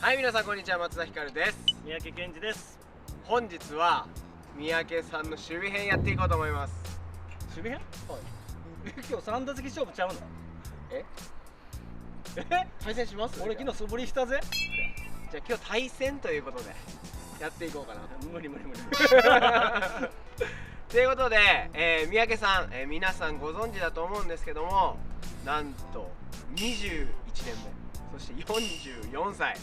はい、皆さんこんにちは、松田ひかるです。三宅健二です。本日は三宅さんの守備編やっていこうと思います。守備編？はい。今日3打席勝負ちゃうの？え対戦します？俺昨日素振りしたぜ。じゃあ今日対戦ということでやっていこうかなと。無理ということで、三宅さん、皆さんご存知だと思うんですけども、なんと21年目、そして44歳、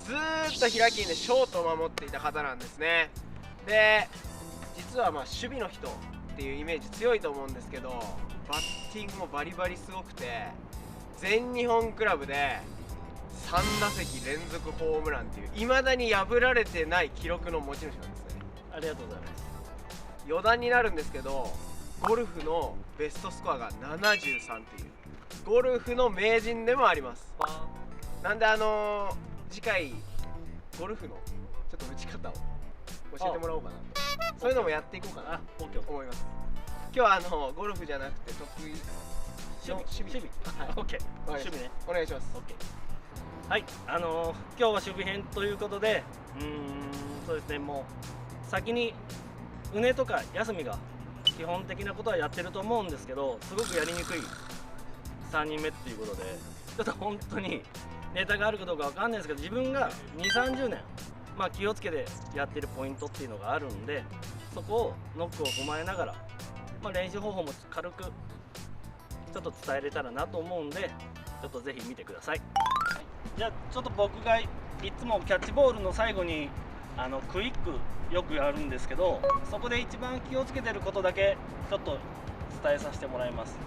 ずーっと平均でショートを守っていた方なんですね。で、実は守備の人っていうイメージ強いと思うんですけど、バッティングもバリバリすごくて、全日本クラブで3打席連続ホームランっていう未だに破られてない記録の持ち主なんですね。ありがとうございます。余談になるんですけど、ゴルフのベストスコアが73っていうゴルフの名人でもあります。なんで次回ゴルフのちょっと打ち方を教えてもらおうかなと、そういうのもやっていこうかなと思います。今日はゴルフじゃなくて得意守備。はい、OK。守備ね。お願いします。 OK。はい、今日は守備編ということで、そうですね、もう先にうねとか休みが基本的なことはやってると思うんですけど、すごくやりにくい3人目っていうことで、ちょっと本当にネタがあるかどうかわかんないですけど、自分が2、30年、気をつけてやってるポイントっていうのがあるんで、そこをノックを踏まえながら、練習方法も軽くちょっと伝えれたらなと思うんで、ちょっとぜひ見てください。じゃあちょっと僕がいつもキャッチボールの最後にクイックよくやるんですけど、そこで一番気をつけてることだけちょっと伝えさせてもらいます。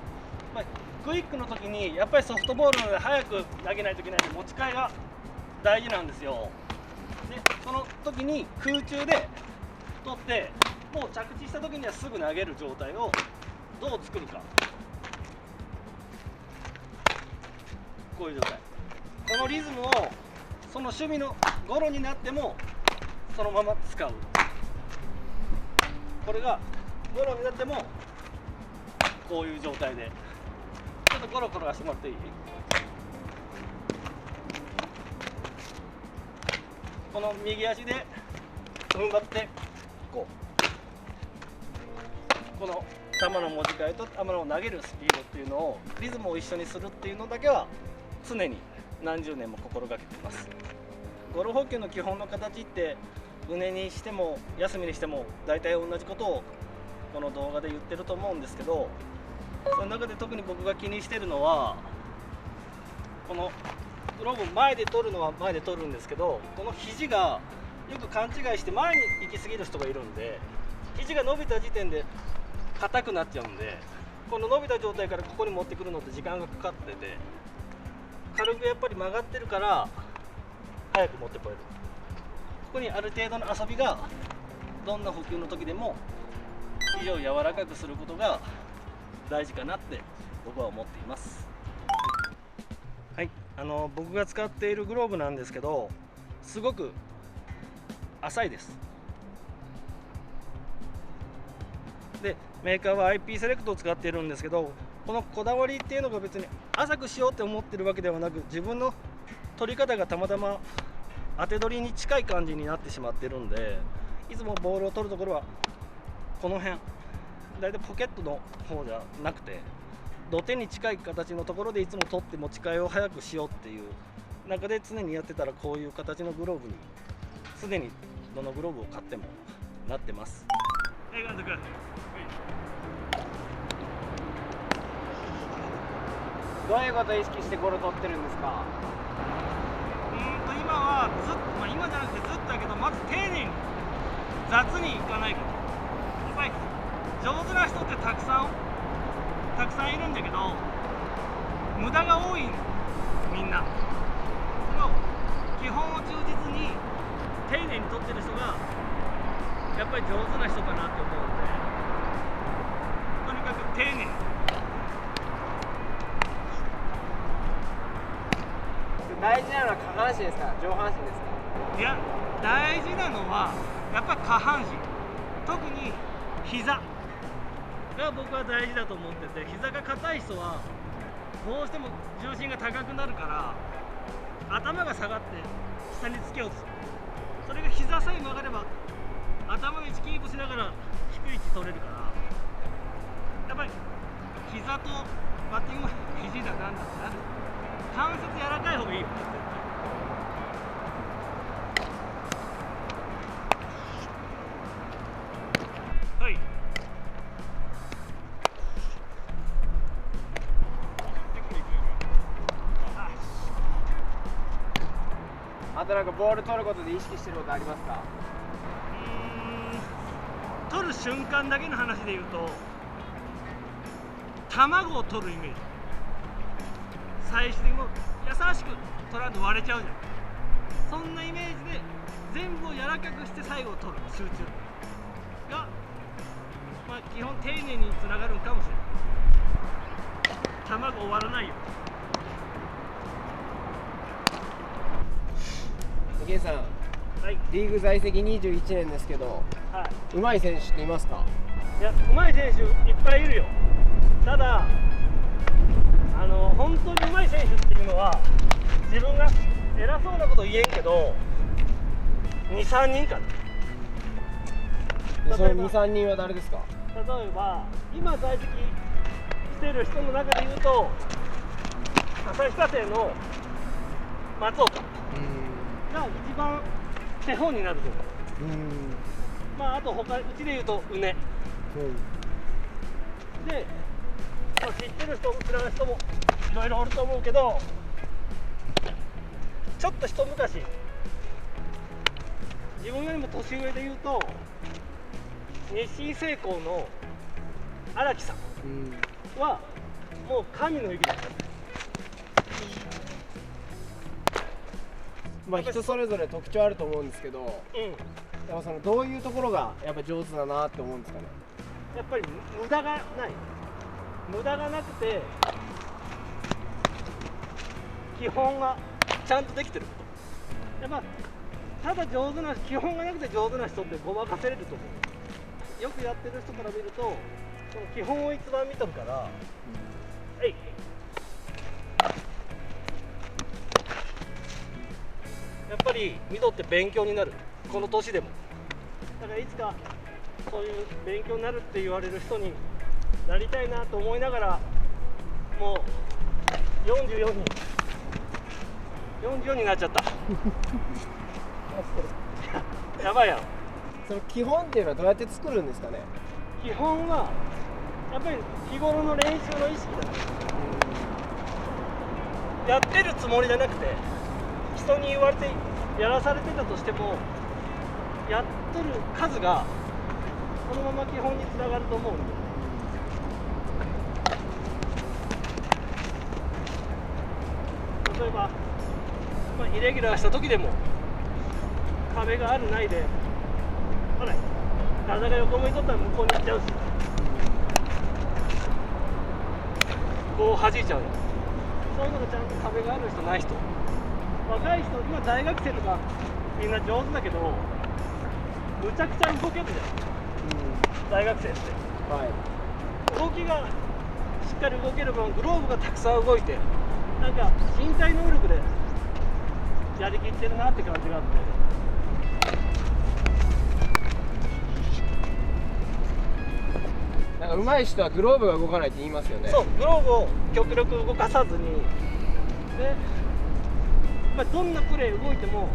クイックの時にやっぱりソフトボールなので早く投げないといけないので、持ち替えが大事なんですよ。でその時に空中で取って、もう着地した時にはすぐ投げる状態をどう作るか。こういう状態、このリズムをその守備のゴロになってもそのまま使う。これがゴロになってもこういう状態で、ちょっとゴロ転がしてもらっていい？この右足で踏ん張ってこの球の持ち替えと球の投げるスピードっていうのを、リズムを一緒にするっていうのだけは常に何十年も心がけています。ゴロ捕球の基本の形って、うねにしても休みにしても大体同じことをこの動画で言ってると思うんですけど、その中で特に僕が気にしてるのは、このグローブ前で取るのは前で取るんですけど、この肘がよく勘違いして前に行き過ぎる人がいるんで、肘が伸びた時点で硬くなっちゃうんで、この伸びた状態からここに持ってくるのって時間がかかってて、軽くやっぱり曲がってるから早く持ってこれる。ここにある程度の遊びがどんな補給の時でも肘を柔らかくすることが大事かなって僕は思っています。はい、僕が使っているグローブなんですけど、すごく浅いです。でメーカーは IP セレクトを使っているんですけど、このこだわりっていうのが別に浅くしようって思ってるわけではなく、自分の取り方がたまたま当て取りに近い感じになってしまってるんで、いつもボールを取るところはこの辺、だいたいポケットの方じゃなくて土手に近い形のところでいつも取って持ち替えを早くしようっていう中で常にやってたら、こういう形のグローブに常にどのグローブを買ってもなってます。監督、どういうことを意識してゴロ取ってるんですか？今は今じゃなくてずっとだけど、まず丁寧に雑にいかないこと。やっぱり上手な人ってたくさんいるんだけど、無駄が多いみんな。その基本を忠実に丁寧に取ってる人がやっぱり上手な人かなって思うんで、とにかく丁寧に。大事なのは下半身ですか、上半身ですか？いや、大事なのはやっぱり下半身、特に膝が僕は大事だと思ってて、膝が硬い人はどうしても重心が高くなるから頭が下がって下につけようとする。それが膝さえ曲がれば頭の位置キープしながら低い位置取れるから、やっぱり膝とバッティングの肘だなんだってなる、関節柔らかい方がいいよ。はい。あとなんかボール取ることで意識してることありますか？取る瞬間だけの話で言うと、卵を取るイメージ。最終的にもう優しく取らんと割れちゃうじゃん。そんなイメージで全部を柔らかくして最後を取る集中が、まあ、基本丁寧につながるかもしれない。卵終わらないよ。池江さん、はい、リーグ在籍21年ですけど、はい、上手い選手っていますか？いや、上手い選手いっぱいいるよ。ただ本当に上手い選手っていうのは自分が偉そうなこと言えんけど 2,3 人かな。その 2,3 人は誰ですか？例えば今在籍してる人の中で言うと、旭化成の松岡が一番手本になると思う。まああと他うちで言うと畝、で、まあ、知ってる人知らない人もいろいろおると思うけど、ちょっと一昔自分よりも年上で言うと日清製鋼の荒木さんはもう神の域だった。まあ人それぞれ特徴あると思うんですけど、でもそのどういうところがやっぱ上手だなって思うんですかね？やっぱり無駄がない、無駄がなくて基本がちゃんとできてること。やっぱただ上手な基本がなくて上手な人ってごまかせれると思う。よくやってる人から見るとその基本を一番見とるから、やっぱり見とって勉強になる、この年でも。だからいつかそういう勉強になるって言われる人になりたいなと思いながら、もう44になっちゃったやばいやろ。その基本っていうのはどうやって作るんですかね？基本はやっぱり日頃の練習の意識だ。やってるつもりじゃなくて、人に言われてやらされてたとしても、やってる数がそのまま基本につながると思うんで。例えば、イレギュラーした時でも壁があるないで、ほら体が横向いとったら向こうに行っちゃうし、こう弾いちゃうよ。そういうのがちゃんと壁がある人ない人、若い人、今大学生とかみんな上手だけどむちゃくちゃ動けるじゃん、大学生って、動きがしっかり動ける分グローブがたくさん動いて、なんか身体能力でやりきってるなって感じがあって、なんか上手い人はグローブが動かないって言いますよね。そう、グローブを極力動かさずに、で、どんなプレー動いても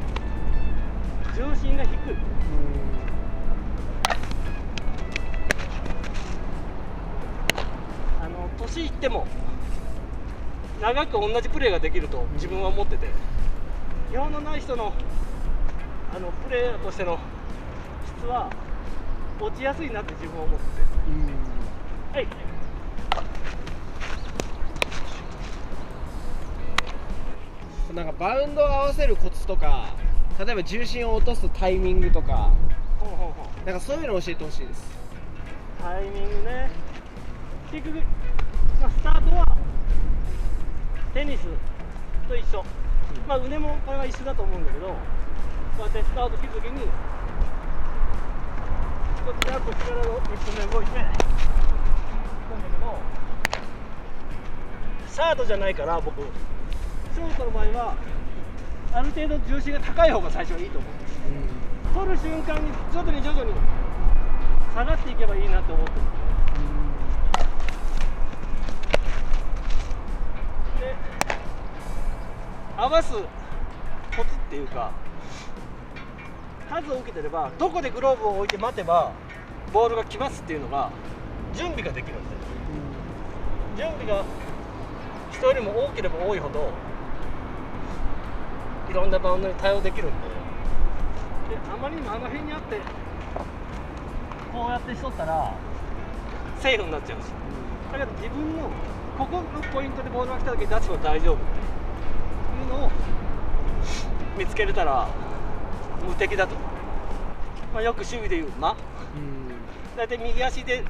重心が低い。年いっても長く同じプレーができると自分は思ってて、基本のない人のプレーとしての質は落ちやすいなって自分は思ってて、はい。なんかバウンドを合わせるコツとか、例えば重心を落とすタイミングとか、なんかそういうのを教えてほしいです。タイミングね。結局、スタートはテニスと一緒、腕もこれは一緒だと思うんだけど、こうやってスタート切るときにこっちがこっちからの1歩目動いて行くんだけど、サードじゃないから僕ショートの場合はある程度重心が高い方が最初はいいと思う。取る瞬間に徐々に下がっていけばいいなと思ってる。で合わすコツっていうか、数を受けてればどこでグローブを置いて待てばボールが来ますっていうのが準備ができるんで、準備が人よりも多ければ多いほどいろんなバウンドに対応できるんで、あまりにもあの辺にあってこうやってしとったらセーフになっちゃうし、だけど自分のここのポイントでボールが来た時に出せば大丈夫っていうのを見つけれたら無敵だと。まあ、よく守備でいう間、大体右足で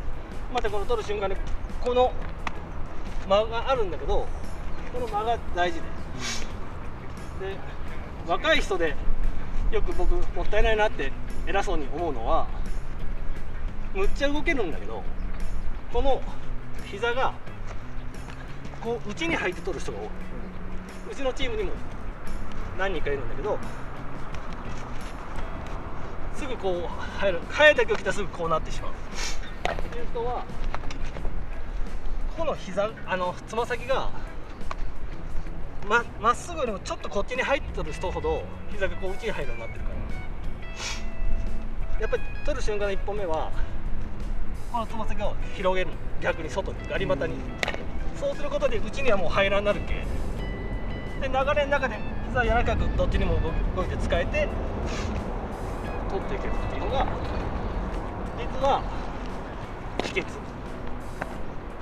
またこの取る瞬間にこの間があるんだけど、この間が大事で、若い人でよく僕もったいないなって偉そうに思うのは、むっちゃ動けるんだけどこの膝がこう内に入って取る人が多い。うちのチームにも何人かいるんだけど、すぐこう入る、速いだけを来たらすぐこうなってしまうっていう人は、ここの膝、つま先がまっすぐよりもちょっとこっちに入ってる人ほど膝がこう内に入るようになってるから、やっぱり取る瞬間の1本目はこのつま先を広げる、逆に外にガリ股に、そうすることで内にはもう入らんなるけで、流れの中で膝柔らかくどっちにも動いて使えて取っていけるっていうのが実は秘訣。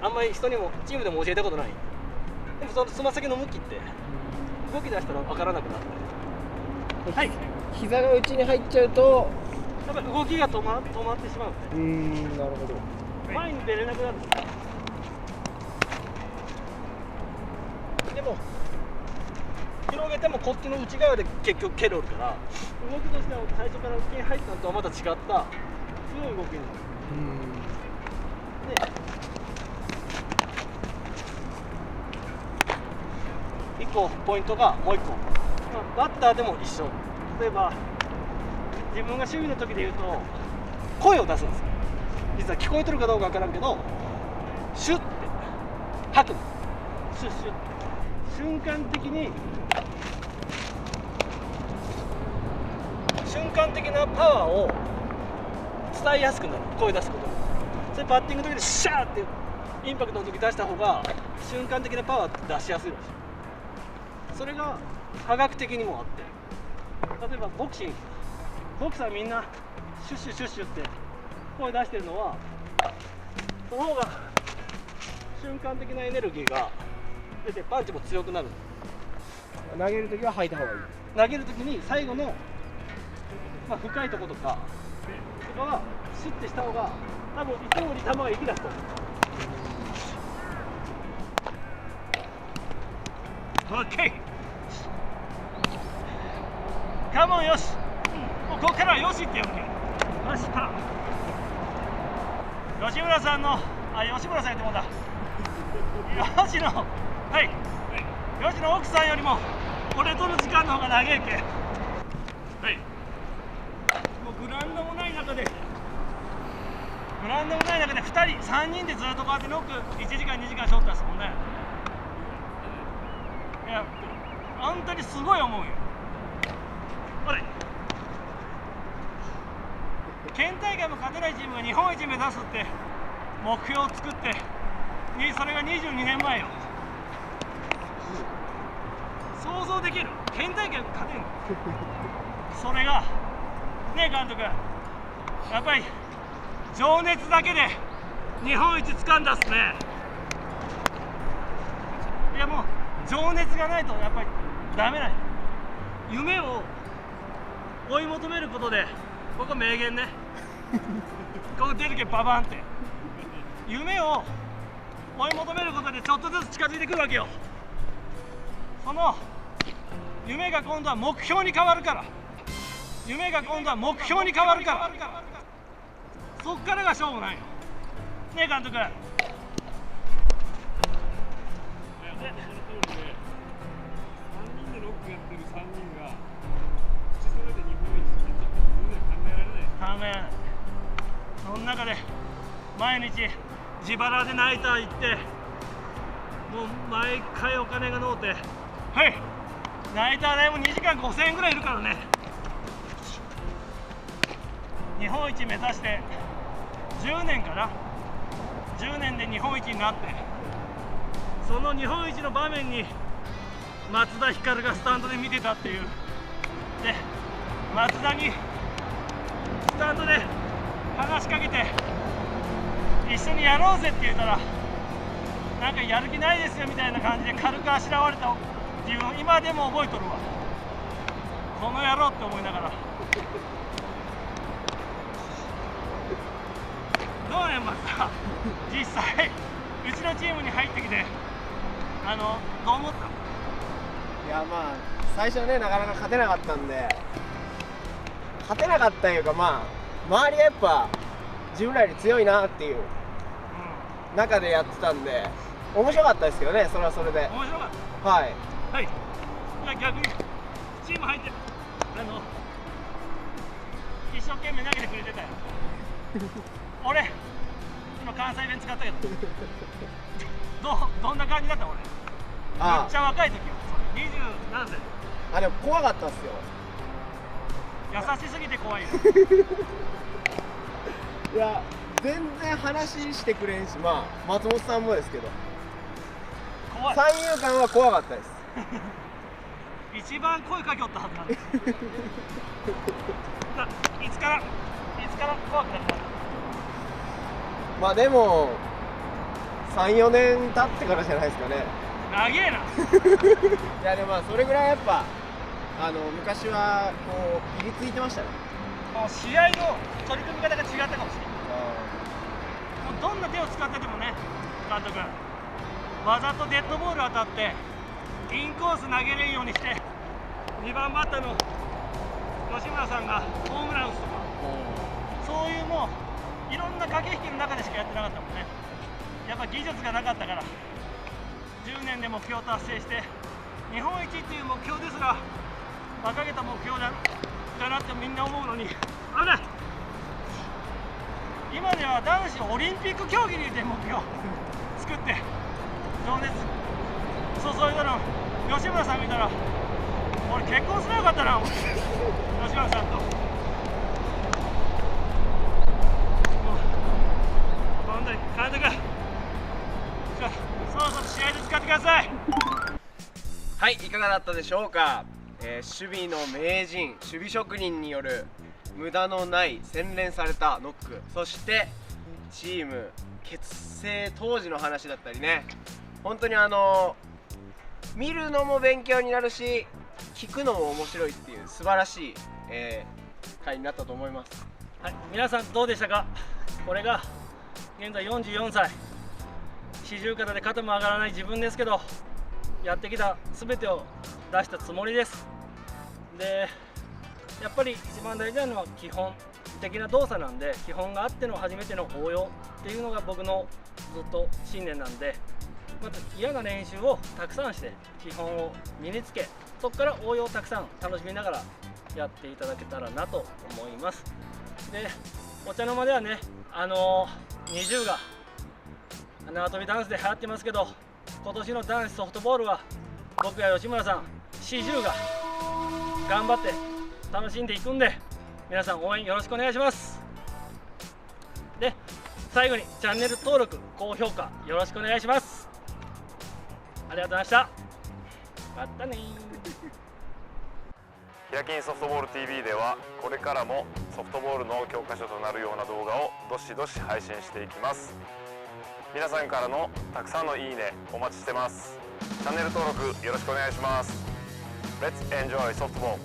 あんまり人にもチームでも教えたことない。でもそのつま先の向きって動き出したら分からなくなって、はい、膝が内に入っちゃうとやっぱり動きが止まってしまうんで、なるほど。前に出れなくなる。でも広げてもこっちの内側で結局蹴るから、動きとしては最初から内に入ったのとはまた違った強い動きになる。で1個ポイントがもう1個、バッターでも一緒。例えば自分が守備の時で言うと声を出すんですよ。実は聞こえてるかどうかわからんけど、シュッて吐くの、シュッシュッて瞬間的なパワーを伝えやすくなる、声出すことで。それバッティングの時にシャーってインパクトの時出した方が瞬間的なパワー出しやすいらしい。それが科学的にもあって、例えばボクサーみんなシュッシュシュッシュって声出してるのは、その方が瞬間的なエネルギーが出てパンチも強くなる。投げるときは吐いた方がいい。投げるときに最後の、深いところとかはシュッてした方が多分いつもより球が生き出すと思う。OK、カモン、よし、もうここからはよしって呼ぶけ。よし、吉村さんの、吉村さんってもんだ。吉野、はい、吉野奥さんよりも俺との時間の方が長いけ。はい、もうグラウンドもない中で2人3人でずっとこうやってノック1時間2時間しょったですもんね。いや本当にすごい思うよ。ほれ、県大会も勝てないチームが日本一目指すって目標を作って、それが22年前よ。想像できる？県大会も勝てんの？それがねえ監督、やっぱり情熱だけで日本一掴んだっすね。いやもう情熱がないとやっぱりダメない。夢を追い求めることで、ここ名言ねここ出るけババンって、夢を追い求めることでちょっとずつ近づいてくるわけよ。その夢が今度は目標に変わるから、そっからが勝負なんよねえ監督。3人でロックやってる3人が円、その中で毎日自腹でナイター行って、もう毎回お金がのうて、はい、ナイター代も2時間5000円ぐらいいるからね。日本一目指して10年かな、10年で日本一になって、その日本一の場面に松田ひかるがスタンドで見てたっていう。で、松田にスタンドで話しかけて一緒にやろうぜって言ったら、なんかやる気ないですよみたいな感じで軽くあしらわれた自分、今でも覚えとるわ。この野郎って思いながら。どうね、松田、実際うちのチームに入ってきてどう思った？いや、まあ最初ね、なかなか勝てなかったんで、勝てなかったというか、まあ周りがやっぱ自分らより強いなっていう中でやってたんで、面白かったですけどね、それはそれで。面白かった。はい。はい。じゃあ逆にチーム入って一生懸命投げてくれてたよ。俺今関西弁使ったけどどんな感じだった？俺めっちゃ若い時よ、20何歳。でも怖かったっすよ。優しすぎて怖いよ。いや、全然話してくれんし、まあ松本さんもですけど、怖い。三遊間は怖かったです。一番声かけおったはずなんです。いつから怖くなった？まあでも3、4年経ってからじゃないですかね。長えな。いやでもまあそれぐらいやっぱ昔はこうピリついてましたね。もう試合の取り組み方が違ったかもしれない。もうどんな手を使っててもね、監督わざとデッドボール当たってインコース投げれるようにして、2番バッターの吉村さんがホームラン打つとか、そういうもういろんな駆け引きの中でしかやってなかったもんね。やっぱ技術がなかったから、10年で目標を達成して日本一っていう目標ですら馬鹿げた目標だなってみんな思うのに、危ない。今では男子オリンピック競技にて目標作って情熱注いだの吉村さん見たら、俺結婚すればよかったな、吉村さんと。本当に監督、そろそろ試合で使ってください。はい、いかがだったでしょうか。守備の名人、守備職人による無駄のない洗練されたノック、そしてチーム結成当時の話だったりね、本当に見るのも勉強になるし聞くのも面白いっていう素晴らしい、回になったと思います。はい、皆さんどうでしたか。これが現在44歳、四十肩で肩も上がらない自分ですけど、やってきた全てを出したつもりです。で、やっぱり一番大事なのは基本的な動作なんで、基本があっての初めての応用っていうのが僕のずっと信念なんで、まず嫌な練習をたくさんして基本を身につけ、そこから応用をたくさん楽しみながらやっていただけたらなと思います。で、お茶の間ではね、20が縄跳びダンスで流行ってますけど、今年の男子ソフトボールは僕や吉村さん40が頑張って楽しんでいくんで、皆さん応援よろしくお願いします。で、最後にチャンネル登録高評価よろしくお願いします。ありがとうございました。またね。ヒラキンソフトボール TV ではこれからもソフトボールの教科書となるような動画をどしどし配信していきます。皆さんからのたくさんのいいねお待ちしてます。チャンネル登録よろしくお願いします。Let's enjoy softball!